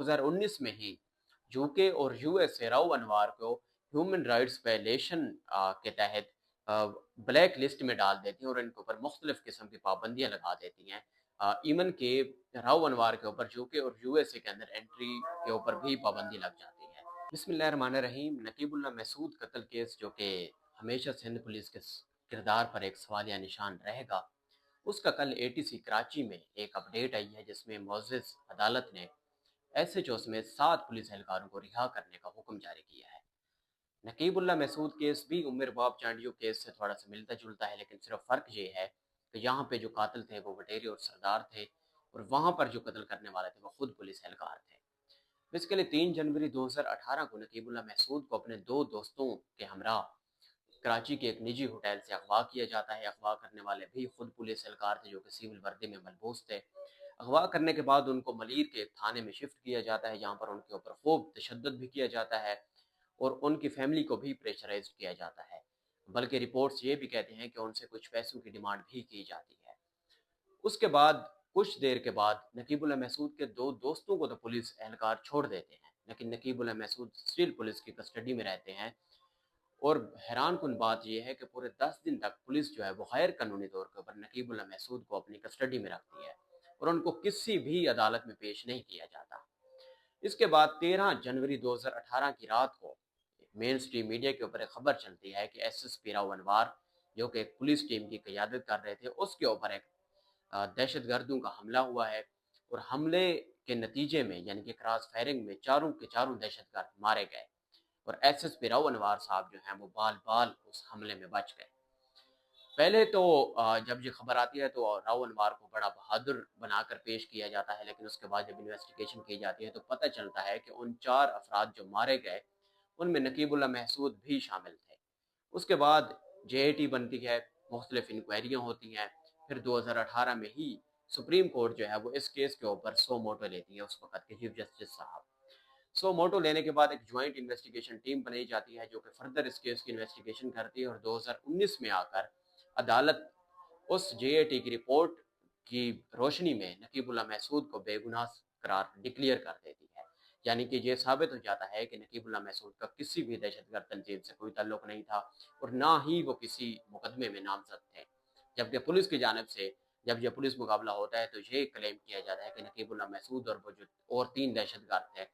2019 में ही यूके और यूएस से राव अनवर को ह्यूमन राइट्स वायलेशन के तहत ब्लैक लिस्ट में डाल देती हैं और इनके ऊपर मुख्तलिफ किस्म की पाबंदियां लगा देती हैं। इवन के राव अनवर के ऊपर यूके और यूएसए के अंदर एंट्री के ऊपर भी पाबंदी लग जाती है। बिस्मिल्लाहिर्रहमानिर्रहीम। नकीबुल्लाह महसूद कत्ल केस, जो कि हमेशा सिंध पुलिस के किरदार पर एक सवालिया निशान रहेगा, उसका कल एटीसी कराची में एक अपडेट आई है जिसमें मुअज़्ज़िज़ अदालत ने एसएचओ समेत 7 पुलिस एहलकारों को रिहा करने का हुक्म जारी किया है। नकीबुल्लाह महसूद केस भी उमर बाब चांडियो केस से थोड़ा सा मिलता जुलता है, लेकिन सिर्फ फ़र्क ये है कि यहाँ पे जो कातिल थे वो वडेरी और सरदार थे, और वहाँ पर जो कत्ल करने वाले थे वो खुद पुलिस एहलकार थे। बेसिकली 3 जनवरी 2018 को नकीबुल्लाह महसूद को अपने 2 दोस्तों के हमरा कराची के एक निजी होटल से अगवा किया जाता है। अगवा करने वाले भी खुद पुलिस एहलकार थे, जो कि सिविल वर्दी में मलबूस थे। अगवा करने के बाद उनको मलीर के एक थाने में शिफ्ट किया जाता है, जहाँ पर उनके ऊपर खूब तशद्दुद भी किया जाता है और उनकी फैमिली को भी प्रेशराइज्ड किया जाता है। बल्कि रिपोर्ट्स ये भी कहते हैं कि उनसे कुछ पैसों की डिमांड भी की जाती है। उसके बाद कुछ देर के बाद नकीबुल्लाह महसूद के 2 दोस्तों को तो पुलिस एहलकार छोड़ देते हैं, लेकिन नकीबुल्लाह महसूद स्टिल पुलिस की कस्टडी में रहते हैं। और हैरानकुन बात यह है कि पूरे 10 दिन तक पुलिस जो है वो गैर कानूनी तौर के ऊपर नकीबुल्लाह महसूद को अपनी कस्टडी में रखती है और उनको किसी भी अदालत में पेश नहीं किया जाता। इसके बाद 13 जनवरी 2018 की रात को मेन स्ट्रीम मीडिया के ऊपर एक खबर चलती है कि एसएसपी राव अनवर, जो कि एक पुलिस टीम की क़यादत कर रहे थे, उसके ऊपर एक दहशत गर्दों का हमला हुआ है और हमले के नतीजे में यानी कि क्रॉस फायरिंग में चारों के चारों दहशतगर्द मारे गए और एसएसपी राव अनवर साहब जो हैं वो बाल बाल उस हमले में बच गए। पहले तो जब ये खबर आती है तो राव अनवर को बड़ा बहादुर बनाकर पेश किया जाता है, लेकिन उसके बाद जब इन्वेस्टिगेशन की जाती है तो पता चलता है कि उन 4 अफराद जो मारे गए उनमें नकीबुल्लाह महसूद भी शामिल थे। उसके बाद जेएटी बनती है, मुख्तलिफ इंक्वायरियाँ होती हैं, फिर 2018 में ही सुप्रीम कोर्ट जो है वो इस केस के ऊपर सो मोटो लेती है, उस वक़्त के चीफ जस्टिस साहब। सो मोटो लेने के बाद एक जॉइंट इन्वेस्टिगेशन टीम बनाई जाती है, जो कि फर्दर इस केस की इन्वेस्टिगेशन करती है और 2019 में आकर अदालत उस जेएटी की रिपोर्ट की रोशनी में नकीबुल्लाह महसूद को बेगुनाह करार डिक्लेयर कर देती है। यानी कि ये साबित हो जाता है कि नकीबुल्लाह महसूद का किसी भी दहशतगर्द तंजीम से कोई ताल्लुक नहीं था और ना ही वो किसी मुकदमे में नामजद थे। जबकि पुलिस की जानिब से जब यह पुलिस मुकाबला होता है तो ये क्लेम किया जाता है कि नकीबुल्लाह महसूद और वो जो और 3 दहशतगर्द थे,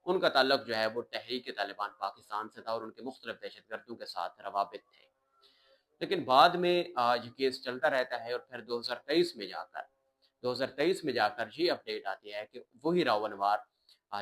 उनका ताल्लुक जो है वो तहरीक तालिबान पाकिस्तान से था और उनके मुख्तलिफ दहशतगर्दों के साथ रवाबित थे। लेकिन बाद में ये केस चलता रहता है और फिर 2023 में जाकर ये अपडेट आती है कि वही राव अनवर